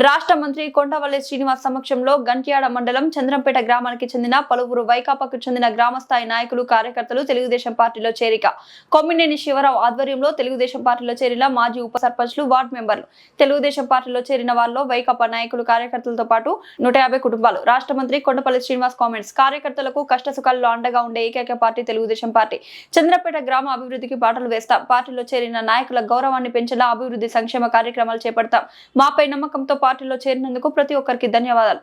రాష్ట్ర మంత్రి కొండవల్లి శ్రీనివాస్ సమక్షంలో గంట్యాడ మండలం చంద్రంపేట గ్రామానికి చెందిన పలువురు వైకాపాకు చెందిన గ్రామస్థాయి నాయకులు కార్యకర్తలు తెలుగుదేశం పార్టీలో చేరిక. కొమ్మినేని శివరావు ఆధ్వర్యంలో తెలుగుదేశం పార్టీలో చేరిన మాజీ ఉప సర్పంచ్లు, వార్డు మెంబర్లు. తెలుగుదేశం పార్టీలో చేరిన వారిలో వైకాపా నాయకులు, కార్యకర్తలతో పాటు 150 కుటుంబాలు. రాష్ట్ర మంత్రి కొండపల్లి శ్రీనివాస్ కామెంట్స్. కార్యకర్తలకు కష్టసుఖాల్లో అండగా ఉండే ఏకైక పార్టీ తెలుగుదేశం పార్టీ. చంద్రంపేట గ్రామ అభివృద్ధికి బాటలు వేస్తాం. పార్టీలో చేరిన నాయకుల గౌరవాన్ని పెంచేలా అభివృద్ధి సంక్షేమ కార్యక్రమాలు చేపడతాం. మాపై నమ్మకంతో పార్టీలో చేరినందుకు ప్రతి ఒక్కరికి ధన్యవాదాలు.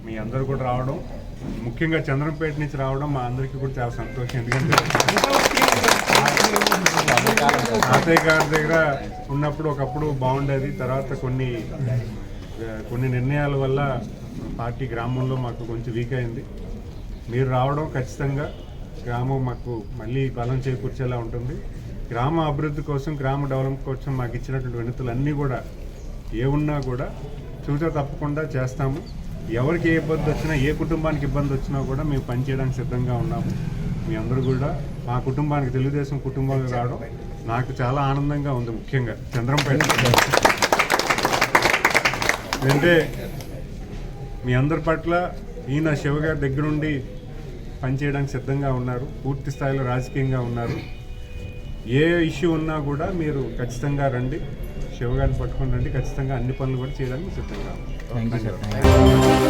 మీ అందరూ కూడా రావడం, ముఖ్యంగా చంద్రంపేట నుంచి రావడం మా అందరికీ కూడా చాలా సంతోషం. ఎందుకంటే తాతయ్య గారి దగ్గర ఉన్నప్పుడు ఒకప్పుడు బాగుండేది. తర్వాత కొన్ని నిర్ణయాల వల్ల పార్టీ గ్రామంలో మాకు కొంచెం వీక్ అయింది. మీరు రావడం ఖచ్చితంగా గ్రామం మాకు మళ్ళీ బలం చేకూర్చేలా ఉంటుంది. గ్రామ అభివృద్ధి కోసం, గ్రామ డెవలప్మెంట్ కోసం మాకు ఇచ్చినటువంటి వినతులు అన్నీ కూడా ఏమున్నా కూడా చూసా తప్పకుండా చేస్తాము. ఎవరికి ఏ ఇబ్బంది వచ్చినా, ఏ కుటుంబానికి ఇబ్బంది వచ్చినా కూడా మేము పనిచేయడానికి సిద్ధంగా ఉన్నాము. మీ అందరూ కూడా మా కుటుంబానికి, తెలుగుదేశం కుటుంబానికి రావడం నాకు చాలా ఆనందంగా ఉంది. ముఖ్యంగా చంద్రంపేట అంటే మీ అందరి పట్ల ఈయన శివగారి దగ్గరుండి పనిచేయడానికి సిద్ధంగా ఉన్నారు. పూర్తి స్థాయిలో రాజకీయంగా ఉన్నారు. ఏ ఇష్యూ ఉన్నా కూడా మీరు ఖచ్చితంగా రండి, శివగారిని పట్టుకుని రండి. ఖచ్చితంగా అన్ని పనులు కూడా చేయడానికి సిద్ధంగా ఉన్నాం.